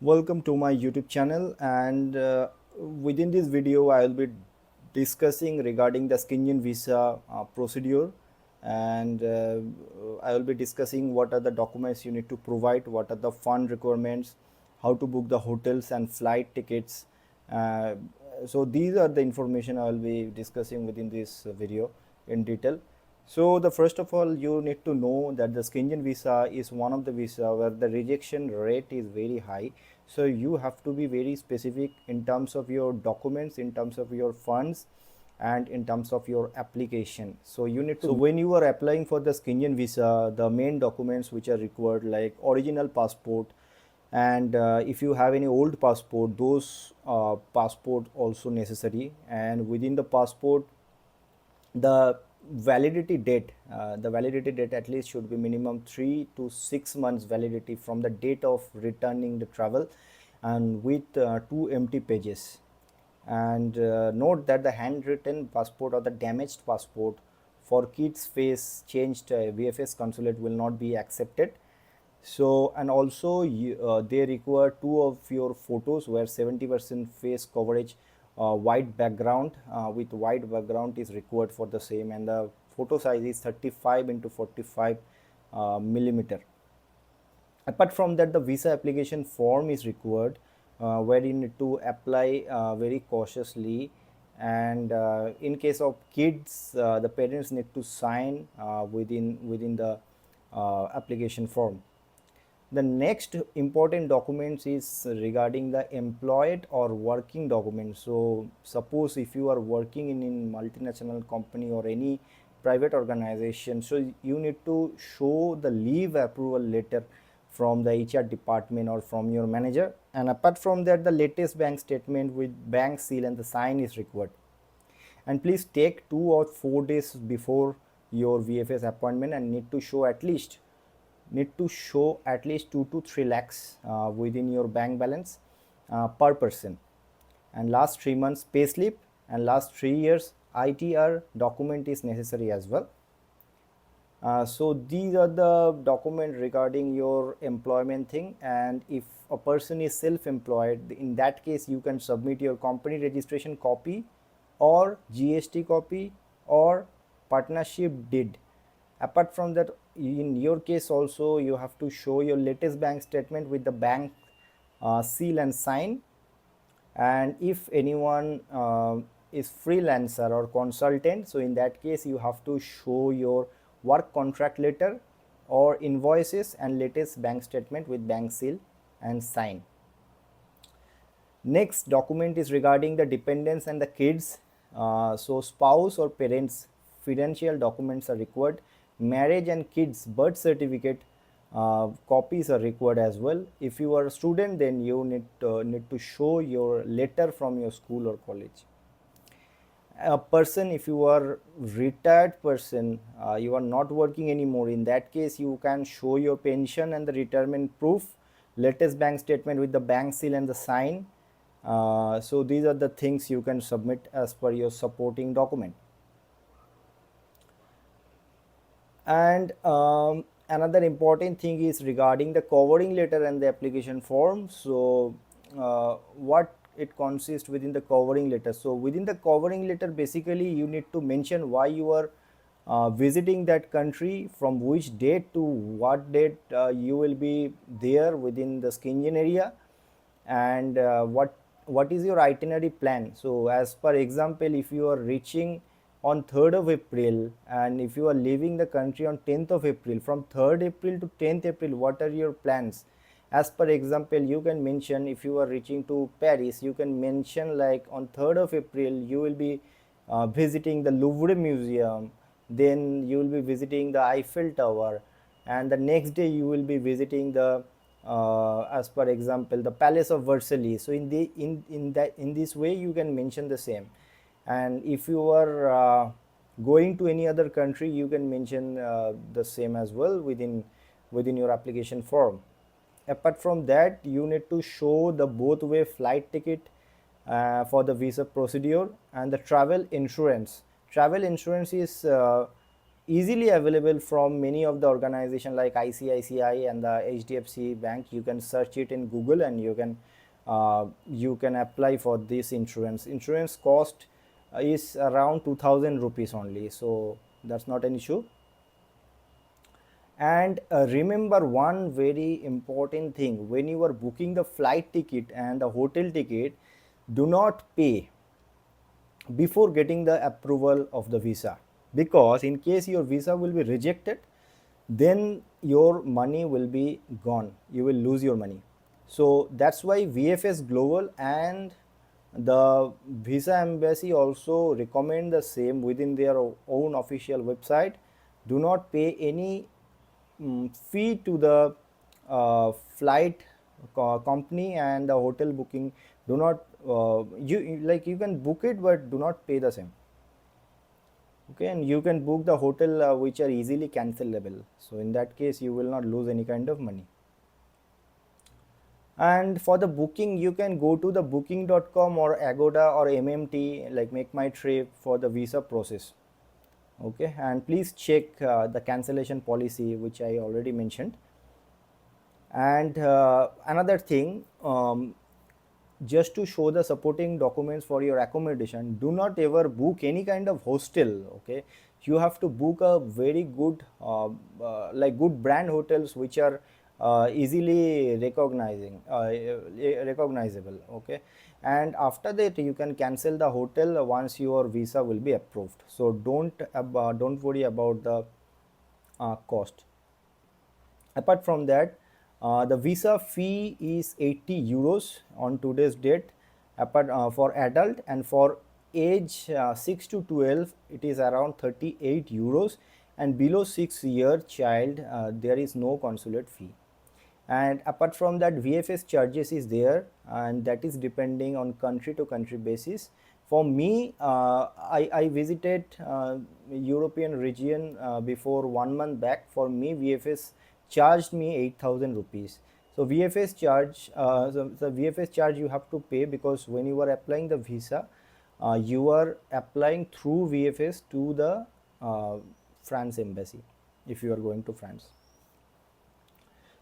Welcome to my YouTube channel, and within this video I will be discussing regarding the Schengen Visa procedure, and I will be discussing what are the documents you need to provide, what are the fund requirements, how to book the hotels and flight tickets. uh, so these are the information I will be discussing within this video in detail. So the first of all, you need to know that the Schengen visa is one of the visa where the rejection rate is very high. So you have to be very specific in terms of your documents, in terms of your funds, and in terms of your application. So you need to, so when you are applying for the Schengen visa, the main documents which are required like original passport, and if you have any old passport, those passport also necessary. And within the passport, the validity date at least should be minimum 3 to 6 months validity from the date of returning the travel, and with two empty pages. And note that the handwritten passport or the damaged passport for kids face changed VFS consulate will not be accepted. So, and also they require two of your photos where 70% face coverage, white background, with white background is required for the same, and the photo size is 35 into 45 millimeter. Apart from that, the visa application form is required, where you need to apply very cautiously. And in case of kids, the parents need to sign within the application form. The next important documents is regarding the employed or working documents. So suppose if you are working in multinational company or any private organization, so you need to show the leave approval letter from the HR department or from your manager. And apart from that, the latest bank statement with bank seal and the sign is required. And please take 2 or 4 days before your VFS appointment, and need to show at least 2 to 3 lakhs within your bank balance per person. And last 3 months payslip and last 3 years ITR document is necessary as well. So these are the documents regarding your employment thing. And if a person is self-employed, in that case you can submit your company registration copy or GST copy or partnership deed. Apart from that, in your case also you have to show your latest bank statement with the bank seal and sign. And if anyone is freelancer or consultant, so in that case you have to show your work contract letter or invoices and latest bank statement with bank seal and sign. Next document is regarding the dependents and the kids. So spouse or parents financial documents are required. Marriage and kids birth certificate copies are required as well. If you are a student, then you need to show your letter from your school or college. A person, if you are retired person, you are not working anymore, in that case you can show your pension and the retirement proof, latest bank statement with the bank seal and the sign. So these are the things you can submit as per your supporting document. And another important thing is regarding the covering letter and the application form. So what it consists within the covering letter? So within the covering letter, basically you need to mention why you are visiting that country, from which date to what date you will be there within the Schengen area, and what is your itinerary plan. So as per example, if you are reaching on 3rd of April, and if you are leaving the country on 10th of April, from 3rd April to 10th April, what are your plans? As per example, you can mention, if you are reaching to Paris, you can mention like on 3rd of April you will be visiting the Louvre Museum, then you will be visiting the Eiffel Tower, and the next day you will be visiting the as per example the Palace of Versailles. So in this way you can mention the same. And if you are going to any other country, you can mention the same as well within your application form. Apart from that, you need to show the both way flight ticket for the visa procedure, and the travel insurance. Travel insurance is easily available from many of the organization like ICICI and the HDFC Bank. You can search it in Google and you can apply for this insurance. Insurance cost is around 2000 rupees only, so that's not an issue. And remember one very important thing: when you are booking the flight ticket and the hotel ticket, do not pay before getting the approval of the visa, because in case your visa will be rejected, then your money will be gone, you will lose your money. So that's why VFS Global and the visa embassy also recommend the same within their own official website. Do not pay any fee to the flight company and the hotel booking. Do not you can book it, but do not pay the same. Okay, and you can book the hotel which are easily cancelable, so in that case you will not lose any kind of money. And for the booking, you can go to the booking.com or Agoda or MMT, like Make My Trip, for the visa process. Okay, and please check the cancellation policy which I already mentioned. And another thing, just to show the supporting documents for your accommodation, do not ever book any kind of hostel. Okay, you have to book a very good like good brand hotels which are easily recognizable. Okay, and after that you can cancel the hotel once your visa will be approved. So don't worry about the cost. Apart from that, the visa fee is 80 euros on today's date, apart for adult, and for age 6 to 12 it is around 38 euros, and below 6-year child there is no consulate fee. And apart from that, VFS charges is there, and that is depending on country to country basis. For me, I visited European region before 1 month back. For me, VFS charged me 8000 rupees. So VFS charge, the VFS charge you have to pay, because when you are applying the visa, you are applying through VFS to the France embassy if you are going to France.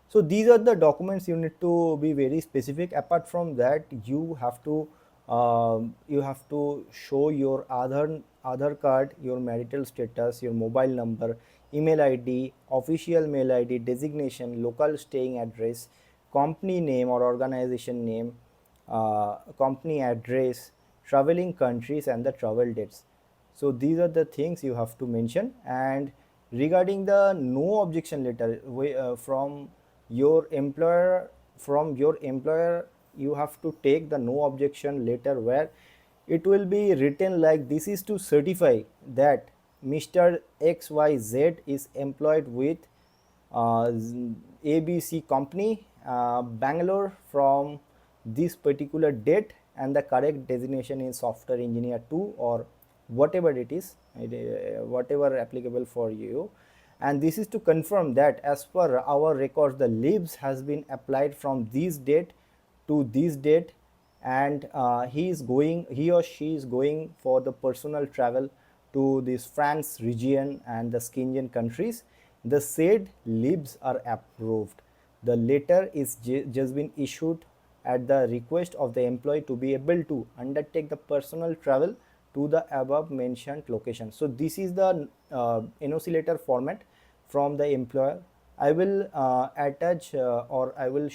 So these are the documents you need to be very specific. Apart from that, you have to show your Aadhaar card, your marital status, your mobile number, email ID, official mail ID, designation, local staying address, company name or organization name, company address, traveling countries, and the travel dates. So these are the things you have to mention. And regarding the no objection letter from your employer, you have to take the no objection letter, where it will be written like, this is to certify that Mr. XYZ is employed with ABC company, Bangalore, from this particular date, and the correct designation is software engineer 2, or whatever it is, whatever applicable for you. And this is to confirm that as per our records, the leaves has been applied from this date to this date, and he or she is going for the personal travel to this France region and the Schengen countries. The said leaves are approved. The letter is just been issued at the request of the employee to be able to undertake the personal travel to the above mentioned location. So this is the NOC letter format from the employer. I will attach or I will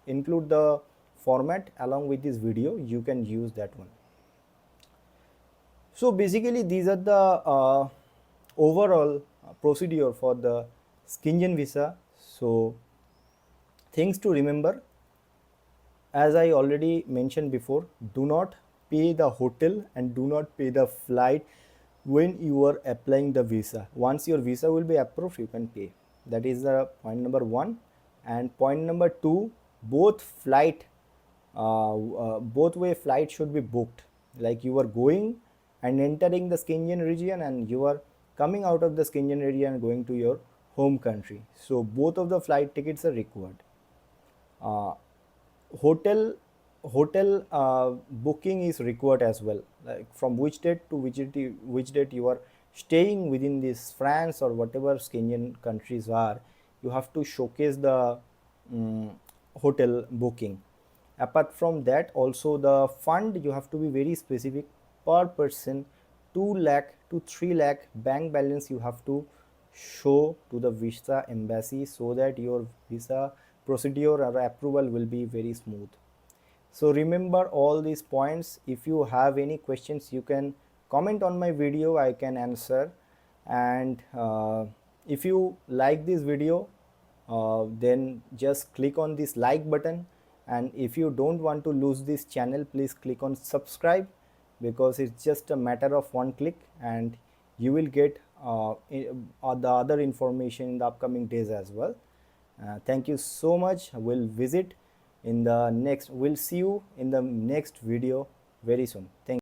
include the format along with this video. You can use that one. So basically these are the overall procedure for the Schengen visa. So things to remember, as I already mentioned before, do not pay the hotel and do not pay the flight when you are applying the visa. Once your visa will be approved, you can pay. That is the point number 1. And point number 2, both way flight should be booked. Like you are going and entering the Schengen region, and you are coming out of the Schengen area and going to your home country. So both of the flight tickets are required. Hotel booking is required as well, like from which date to which date you are staying within this France or whatever Schengen countries are, you have to showcase the um, hotel booking. Apart from that, also the fund you have to be very specific. Per person 2 lakh to 3 lakh bank balance you have to show to the visa embassy, so that your visa procedure or approval will be very smooth. So remember all these points. If you have any questions, you can comment on my video, I can answer. And if you like this video, then just click on this like button. And if you don't want to lose this channel, please click on subscribe, because it's just a matter of one click and you will get the other information in the upcoming days as well. Thank you so much. We'll see you in the next video very soon. Thank you.